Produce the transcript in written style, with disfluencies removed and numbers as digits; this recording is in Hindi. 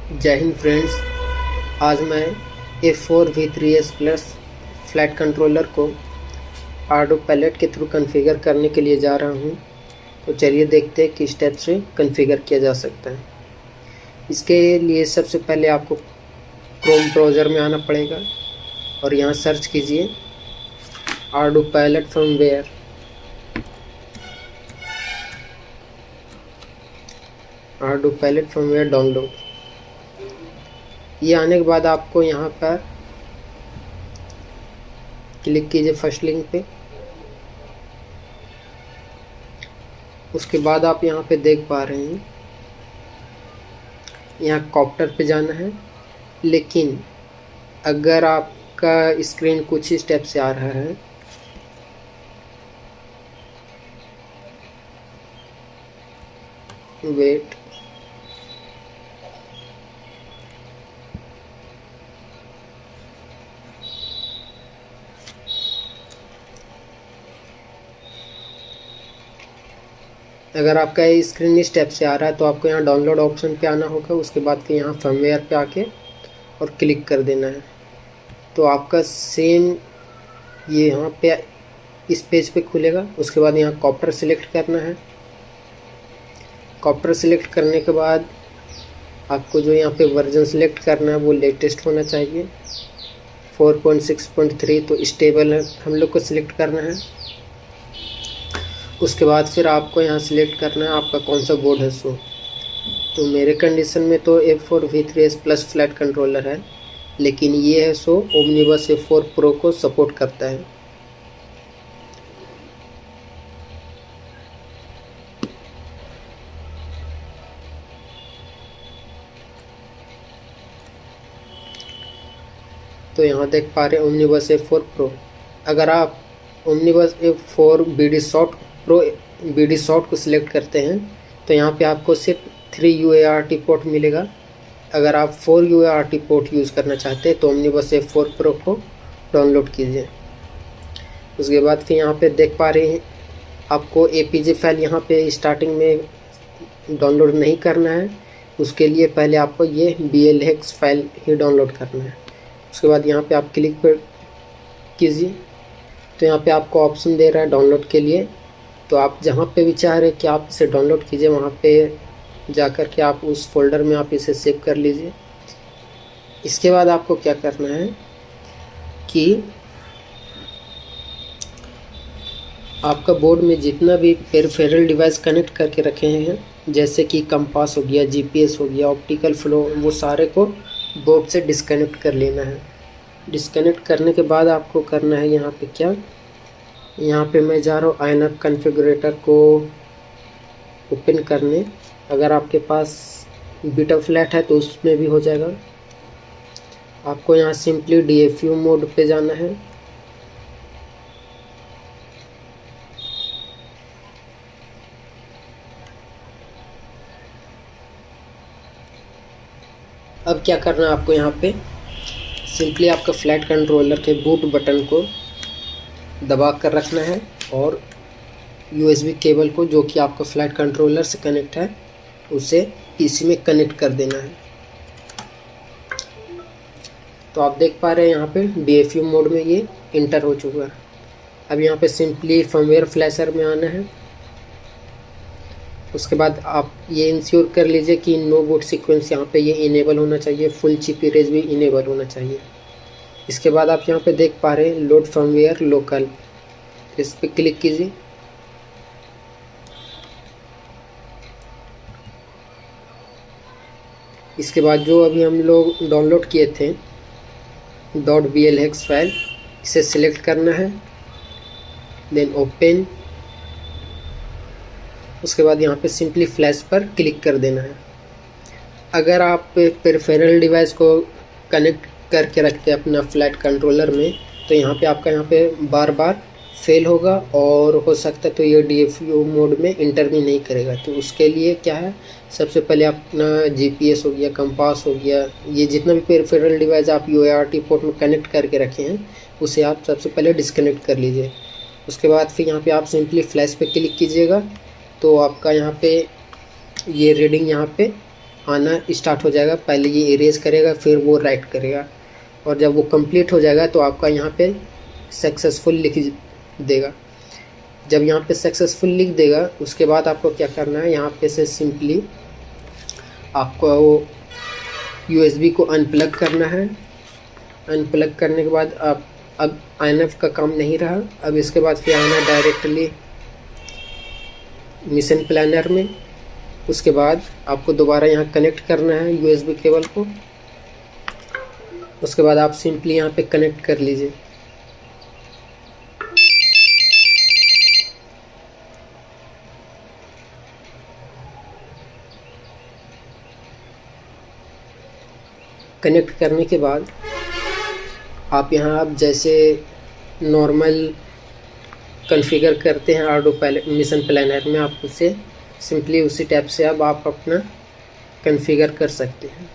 जय हिंद फ्रेंड्स। आज मैं F4V3S प्लस फ्लैट कंट्रोलर को आर्डो पैलेट के थ्रू कॉन्फ़िगर करने के लिए जा रहा हूं। तो चलिए देखते हैं किस स्टेप से कॉन्फ़िगर किया जा सकता है। इसके लिए सबसे पहले आपको क्रोम ब्राउज़र में आना पड़ेगा और यहां सर्च कीजिए आर्डो पैलेट फर्मवेयर। आर्डो पैलेट फर्मवेयर डाउनलोड। ये आने के बाद आपको यहाँ पर क्लिक कीजिए फर्स्ट लिंक पे। उसके बाद आप यहाँ पे देख पा रहे हैं यहाँ कॉप्टर पे जाना है, लेकिन अगर आपका स्क्रीन कुछ ही स्टेप से आ रहा है वेट, अगर आपका ये स्क्रीन इस स्टेप से आ रहा है तो आपको यहाँ डाउनलोड ऑप्शन पे आना होगा। उसके बाद फिर यहाँ फर्मवेयर पे आके और क्लिक कर देना है। तो आपका सेम ये यहाँ पे इस पेज पे खुलेगा। उसके बाद यहाँ कॉप्टर सिलेक्ट करना है। कॉप्टर सिलेक्ट करने के बाद आपको जो यहाँ पे वर्जन सिलेक्ट करना है वो लेटेस्ट होना चाहिए, 4.6.3 तो स्टेबल है हम लोग को सिलेक्ट करना है। उसके बाद फिर आपको यहाँ सिलेक्ट करना है आपका कौन सा बोर्ड है सो। तो मेरे कंडीशन में तो F4V3S प्लस फ्लैट कंट्रोलर है, लेकिन ये है सो ओमनिबस F4 प्रो को सपोर्ट करता है। तो यहाँ देख पा रहे हैं ओमनिबस F4 प्रो। अगर आप ओमनिबस F4 BD शॉर्ट को सिलेक्ट करते हैं तो यहाँ पे आपको सिर्फ 3 UART पोर्ट मिलेगा। अगर आप 4 UART पोर्ट यूज़ करना चाहते हैं तो ओमनिबस F4 प्रो को डाउनलोड कीजिए। उसके बाद फिर यहाँ पे देख पा रहे हैं आपको APG फाइल यहाँ पे स्टार्टिंग में डाउनलोड नहीं करना है। उसके लिए पहले आपको ये BLX फाइल ही डाउनलोड करना है। उसके बाद यहाँ पे आप क्लिक पर कीजिए तो यहाँ पे आपको ऑप्शन दे रहा है डाउनलोड के लिए। तो आप जहाँ पे भी चाह रहे कि आप इसे डाउनलोड कीजिए वहाँ पे जाकर के आप उस फोल्डर में आप इसे सेव कर लीजिए। इसके बाद आपको क्या करना है कि आपका बोर्ड में जितना भी पेरिफेरल डिवाइस कनेक्ट करके रखे हैं, जैसे कि कंपास हो गया, GPS हो गया, ऑप्टिकल फ्लो, वो सारे को बोर्ड से डिस्कनेक्ट कर लेना है। डिस्कनेक्ट करने के बाद आपको करना है यहाँ पे क्या, यहाँ पे मैं जा रहा हूँ आइनक कॉन्फ़िगरेटर को ओपन करने। अगर आपके पास बीटा फ्लैट है तो उसमें भी हो जाएगा। आपको यहाँ सिंपली DFU मोड पे जाना है। अब क्या करना है आपको, यहाँ पे सिंपली आपका फ्लैट कंट्रोलर के बूट बटन को दबा कर रखना है और USB केबल को जो कि आपका फ्लैट कंट्रोलर से कनेक्ट है उसे PC में कनेक्ट कर देना है। तो आप देख पा रहे हैं यहाँ पे DFU मोड में ये इंटर हो चुका है। अब यहाँ पे सिंपली फर्मवेयर फ्लैशर में आना है। उसके बाद आप ये इंश्योर कर लीजिए कि नो बूट सीक्वेंस यहाँ पे ये इनेबल होना चाहिए, फुल चिप इरेज भी इनेबल होना चाहिए। इसके बाद आप यहाँ पे देख पा रहे हैं लोड फर्मवेयर लोकल, इस पर क्लिक कीजिए। इसके बाद जो अभी हम लोग डाउनलोड किए थे .blx फाइल, इसे सिलेक्ट करना है, देन ओपन। उसके बाद यहाँ पे सिंपली फ्लैश पर क्लिक कर देना है। अगर आप पेरिफेरल डिवाइस को कनेक्ट करके रखते हैं अपना फ्लैट कंट्रोलर में तो यहाँ पे आपका यहाँ पे बार बार फेल होगा और हो सकता है तो ये DFU मोड में इंटर भी नहीं करेगा। तो उसके लिए क्या है, सबसे पहले अपना GPS हो गया, कंपास हो गया, ये जितना भी पेरिफेरल डिवाइस आप UART पोर्ट में कनेक्ट करके रखे हैं उसे आप सबसे पहले डिस्कनेक्ट कर लीजिए। उसके बाद फिर यहाँ पे आप सिंपली फ्लैश पे क्लिक कीजिएगा तो आपका यहाँ पे ये रीडिंग यहाँ पे आना स्टार्ट हो जाएगा। पहले ये इरेज करेगा, फिर वो राइट करेगा, और जब वो कंप्लीट हो जाएगा तो आपका यहाँ पे सक्सेसफुल लिख देगा। जब यहाँ पे सक्सेसफुल लिख देगा उसके बाद आपको क्या करना है, यहाँ पे से सिंपली आपको वो USB को अनप्लग करना है। अनप्लग करने के बाद आप अब INF का काम नहीं रहा। अब इसके बाद फिर आना डायरेक्टली मिशन प्लानर में। उसके बाद आपको दोबारा यहाँ कनेक्ट करना है USB केबल को। उसके बाद आप सिंपली यहाँ पे कनेक्ट कर लीजिए। कनेक्ट करने के बाद आप यहाँ आप जैसे नॉर्मल कॉन्फ़िगर करते हैं आर्डो मिशन प्लानर में, आप उसे सिंपली उसी टाइप से अब आप अपना कॉन्फ़िगर कर सकते हैं।